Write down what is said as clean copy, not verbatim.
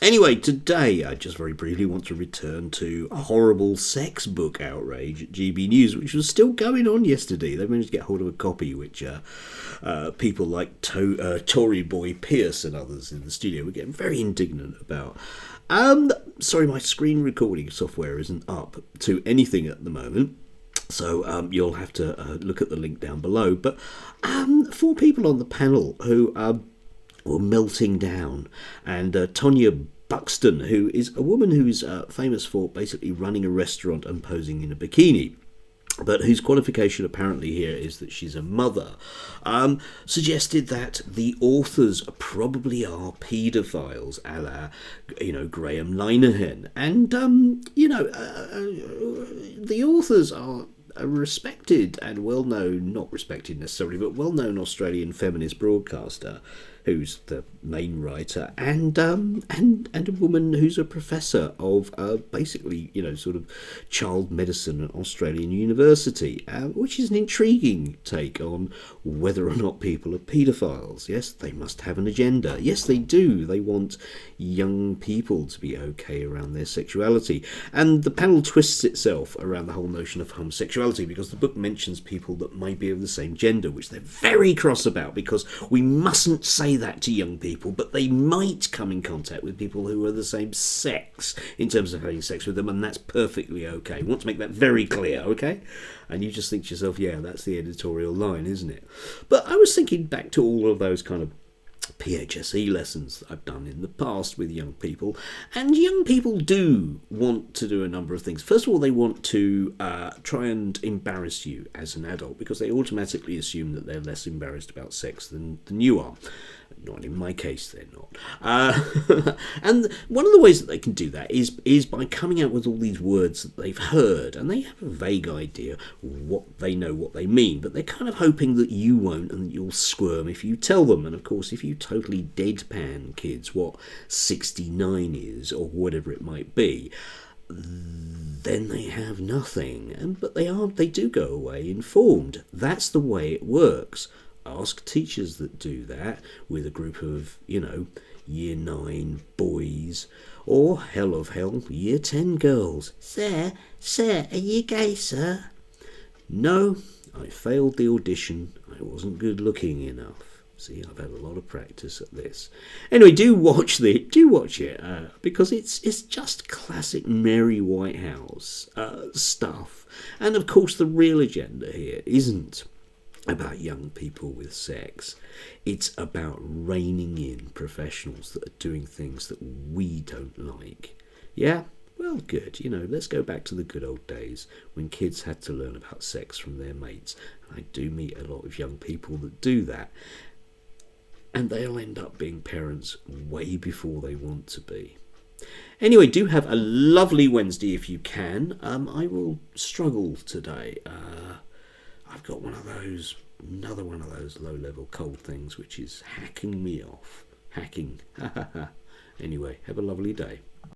Anyway, today I just very briefly want to return to a horrible sex book outrage at GB News, which was still going on yesterday. They managed to get hold of a copy, which people like Tory boy Pierce and others in the studio were getting very indignant about. Sorry, my screen recording software isn't up to anything at the moment. So you'll have to look at the link down below. But four people on the panel who were melting down, and Tonya Buxton, who is a woman who's famous for basically running a restaurant and posing in a bikini, but whose qualification apparently here is that she's a mother, suggested that the authors probably are paedophiles, a la, Graham Linehan. And, the authors are a respected and well-known, not respected necessarily, but well-known Australian feminist broadcaster who's the main writer, and a woman who's a professor of basically, sort of child medicine at Australian University, which is an intriguing take on whether or not people are paedophiles. Yes, they must have an agenda. Yes, they do. They want young people to be okay around their sexuality. And the panel twists itself around the whole notion of homosexuality, because the book mentions people that might be of the same gender, which they're very cross about, because we mustn't say that to young people, but they might come in contact with people who are the same sex in terms of having sex with them, and that's perfectly okay. We want to make that very clear, okay? And you just think to yourself, yeah, that's the editorial line, isn't it? But I was thinking back to all of those kind of PHSE lessons that I've done in the past with young people, and young people do want to do a number of things. First of all, they want to try and embarrass you as an adult, because they automatically assume that they're less embarrassed about sex than you are. Not in my case, they're not. And one of the ways that they can do that is by coming out with all these words that they've heard, and they have a vague idea what they know what they mean, but they're kind of hoping that you won't and that you'll squirm if you tell them. And of course, if you totally deadpan kids what 69 is, or whatever it might be, then they have nothing. But they do go away informed. That's the way it works. Ask teachers that do that with a group of, year 9 boys, or hell of hell, year 10 girls. Sir, are you gay, sir? No, I failed the audition. I wasn't good looking enough. See, I've had a lot of practice at this. Anyway, do watch it, because it's just classic Mary Whitehouse stuff. And of course, the real agenda here isn't about young people with sex. It's about reining in professionals that are doing things that we don't like. Yeah? Well, good. Let's go back to the good old days when kids had to learn about sex from their mates. And I do meet a lot of young people that do that. And they'll end up being parents way before they want to be. Anyway, do have a lovely Wednesday if you can. I will struggle today. I've got another one of those low-level cold things, which is hacking me off. Hacking. Anyway, have a lovely day.